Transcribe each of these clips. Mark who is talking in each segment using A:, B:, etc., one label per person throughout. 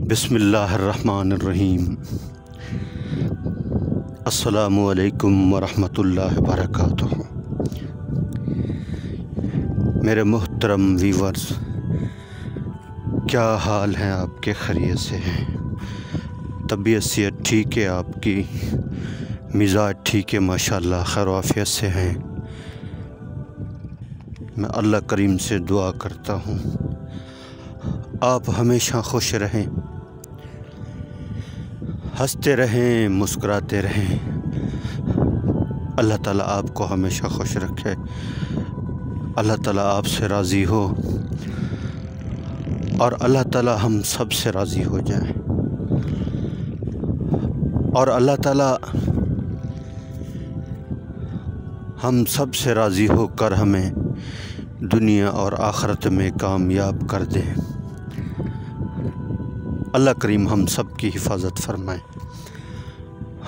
A: بسم الرحمن الرحیم۔ السلام علیکم ورحمۃ اللہ وبرکاتہ۔ میرے محترم ویورز، کیا حال ہیں آپ کے؟ خیریت سے ہیں؟ طبیعت صحت ٹھیک ہے آپ کی؟ مزاج ٹھیک ہے؟ ماشاءاللہ خیر و عافیت سے ہیں؟ میں اللہ کریم سے دعا کرتا ہوں آپ ہمیشہ خوش رہیں، ہنستے رہیں، مسکراتے رہیں۔ اللہ تعالیٰ آپ کو ہمیشہ خوش رکھے، اللہ تعالیٰ آپ سے راضی ہو، اور اللہ تعالیٰ ہم سب سے راضی ہو جائیں، اور اللہ تعالیٰ ہم سب سے راضی ہو کر ہمیں دنیا اور آخرت میں کامیاب کر دیں۔ اللہ کریم ہم سب کی حفاظت فرمائے،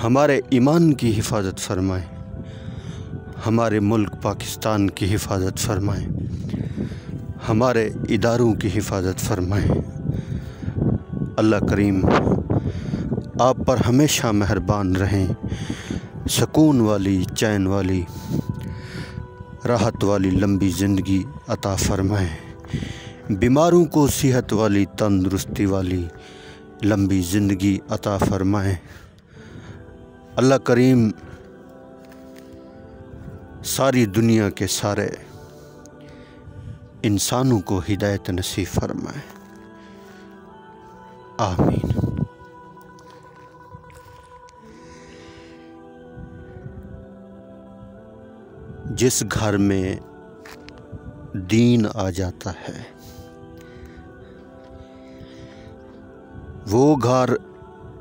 A: ہمارے ایمان کی حفاظت فرمائے، ہمارے ملک پاکستان کی حفاظت فرمائے، ہمارے اداروں کی حفاظت فرمائے۔ اللہ کریم آپ پر ہمیشہ مہربان رہیں، سکون والی، چین والی، راحت والی لمبی زندگی عطا فرمائے، بیماروں کو صحت والی، تندرستی والی لمبی زندگی عطا فرمائے۔ اللہ کریم ساری دنیا کے سارے انسانوں کو ہدایت نصیب فرمائے، آمین۔ جس گھر میں دین آ جاتا ہے وہ گھر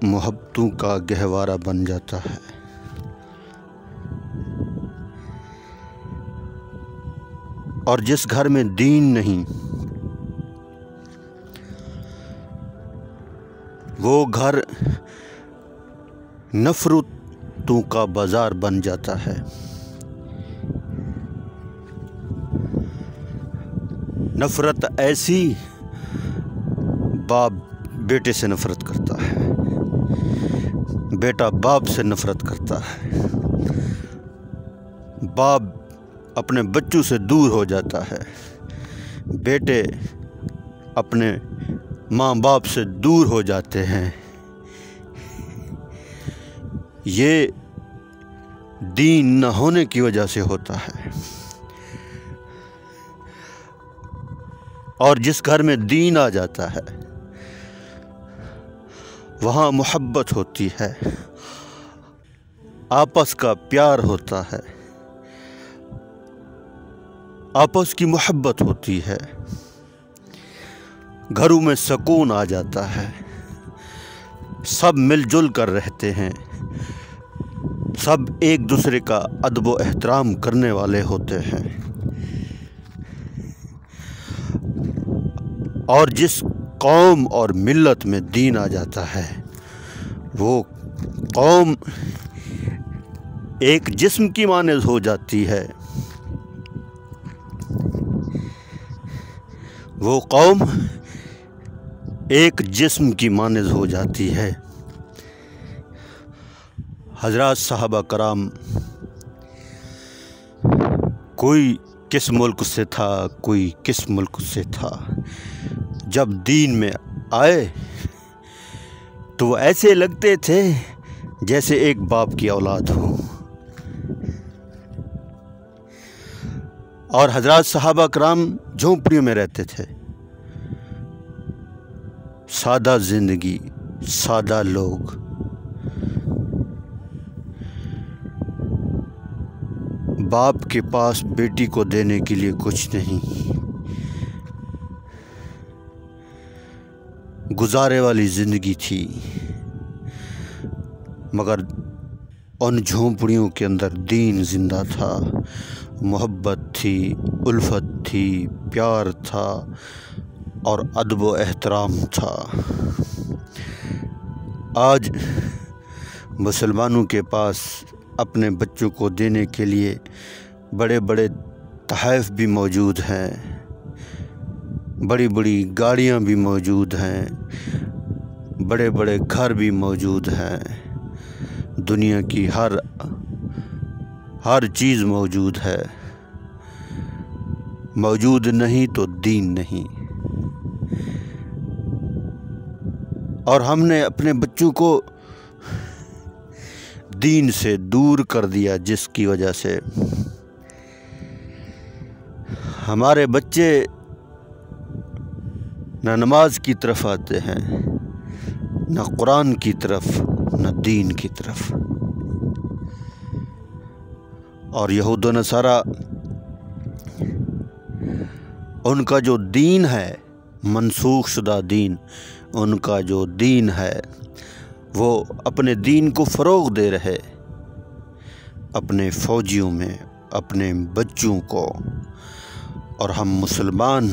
A: محبتوں کا گہوارہ بن جاتا ہے، اور جس گھر میں دین نہیں وہ گھر نفرتوں کا بازار بن جاتا ہے۔ نفرت ایسی، باپ بیٹے سے نفرت کرتا ہے، بیٹا باپ سے نفرت کرتا ہے، باپ اپنے بچوں سے دور ہو جاتا ہے، بیٹے اپنے ماں باپ سے دور ہو جاتے ہیں۔ یہ دین نہ ہونے کی وجہ سے ہوتا ہے، اور جس گھر میں دین آ جاتا ہے وہاں محبت ہوتی ہے، آپس کا پیار ہوتا ہے، آپس کی محبت ہوتی ہے، گھروں میں سکون آ جاتا ہے، سب مل جل کر رہتے ہیں، سب ایک دوسرے کا ادب و احترام کرنے والے ہوتے ہیں، اور جس قوم اور ملت میں دین آ جاتا ہے وہ قوم ایک جسم کی مانند ہو جاتی ہے، وہ قوم ایک جسم کی مانند ہو جاتی ہے۔ حضرات صحابہ کرام کوئی کس ملک سے تھا، کوئی کس ملک سے تھا، جب دین میں آئے تو وہ ایسے لگتے تھے جیسے ایک باپ کی اولاد ہو، اور حضرات صحابہ کرام جھونپڑیوں میں رہتے تھے، سادہ زندگی، سادہ لوگ، باپ کے پاس بیٹی کو دینے کے لیے کچھ نہیں، گزارے والی زندگی تھی، مگر ان جھونپڑیوں کے اندر دین زندہ تھا، محبت تھی، الفت تھی، پیار تھا، اور ادب و احترام تھا۔ آج مسلمانوں کے پاس اپنے بچوں کو دینے کے لیے بڑے بڑے تحائف بھی موجود ہیں، بڑی بڑی گاڑیاں بھی موجود ہیں، بڑے بڑے گھر بھی موجود ہیں، دنیا کی ہر چیز موجود ہے، موجود نہیں تو دین نہیں۔ اور ہم نے اپنے بچوں کو دین سے دور کر دیا، جس کی وجہ سے ہمارے بچے نہ نماز کی طرف آتے ہیں، نہ قرآن کی طرف، نہ دین کی طرف۔ اور یہود و نصارہ ان کا جو دین ہے، منسوخ شدہ دین، ان کا جو دین ہے وہ اپنے دین کو فروغ دے رہے اپنے فوجیوں میں، اپنے بچوں کو۔ اور ہم مسلمان،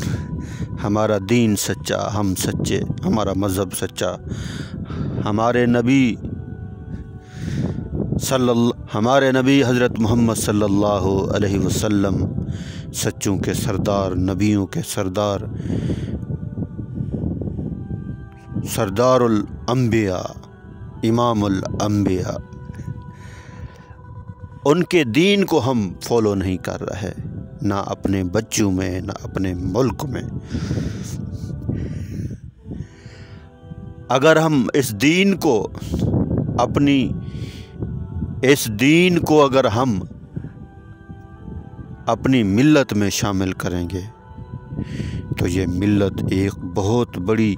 A: ہمارا دین سچا، ہم سچے، ہمارا مذہب سچا، ہمارے نبی حضرت محمد صلی اللہ علیہ وسلم سچوں کے سردار، نبیوں کے سردار، سردار الانبیاء، امام الانبیاء، ان کے دین کو ہم فالو نہیں کر رہے، نہ اپنے بچوں میں، نہ اپنے ملک میں۔ اگر ہم اس دین کو اگر ہم اپنی ملت میں شامل کریں گے تو یہ ملت ایک بہت بڑی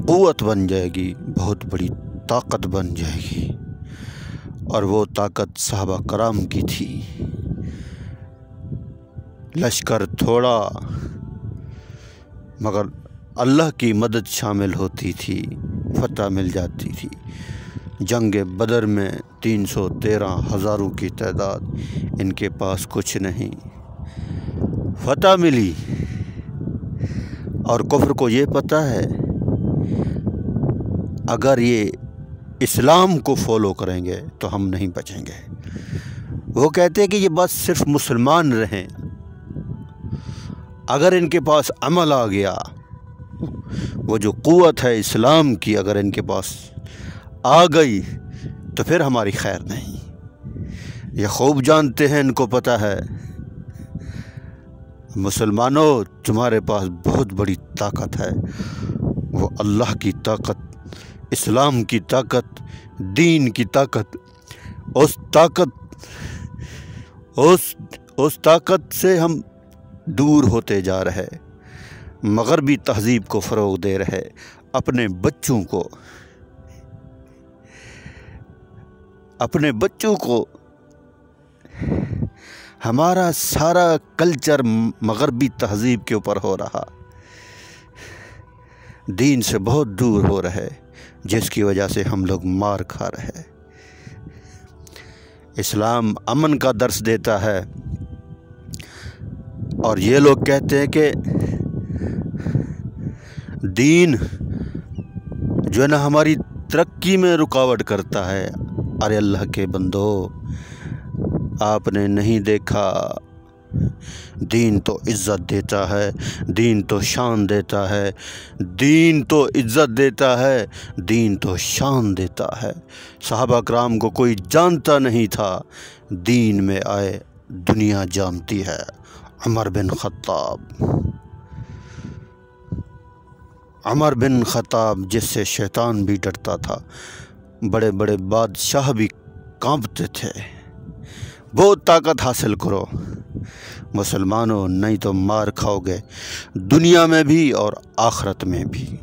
A: قوت بن جائے گی، بہت بڑی طاقت بن جائے گی۔ اور وہ طاقت صحابہ کرام کی تھی۔ لشکر تھوڑا مگر اللہ کی مدد شامل ہوتی تھی، فتح مل جاتی تھی۔ جنگ بدر میں 313 ہزاروں کی تعداد، ان کے پاس کچھ نہیں، فتح ملی۔ اور کفر کو یہ پتہ ہے اگر یہ اسلام کو فالو کریں گے تو ہم نہیں بچیں گے۔ وہ کہتے ہیں کہ یہ بس صرف مسلمان رہیں، اگر ان کے پاس عمل آ گیا، وہ جو قوت ہے اسلام کی اگر ان کے پاس آ گئی تو پھر ہماری خیر نہیں۔ یہ خوب جانتے ہیں، ان کو پتہ ہے مسلمانوں تمہارے پاس بہت بڑی طاقت ہے، وہ اللہ کی طاقت، اسلام کی طاقت، دین کی طاقت۔ اس طاقت سے ہم دور ہوتے جا رہے، مغربی تہذیب کو فروغ دے رہے، اپنے بچوں کو ہمارا سارا کلچر مغربی تہذیب کے اوپر ہو رہا، دین سے بہت دور ہو رہے، جس کی وجہ سے ہم لوگ مار کھا رہے۔ اسلام امن کا درس دیتا ہے، اور یہ لوگ کہتے ہیں کہ دین جو ہے نا ہماری ترقی میں رکاوٹ کرتا ہے۔ ارے اللہ کے بندو، آپ نے نہیں دیکھا، دین تو عزت دیتا ہے، دین تو شان دیتا ہے، دین تو عزت دیتا ہے، دین تو شان دیتا ہے۔ صحابہ کرام کو کوئی جانتا نہیں تھا، دین میں آئے دنیا جانتی ہے۔ عمر بن خطاب جس سے شیطان بھی ڈرتا تھا، بڑے بڑے بادشاہ بھی کانپتے تھے۔ بہت طاقت حاصل کرو مسلمانوں، نہیں تو مار کھاؤ گے، دنیا میں بھی اور آخرت میں بھی۔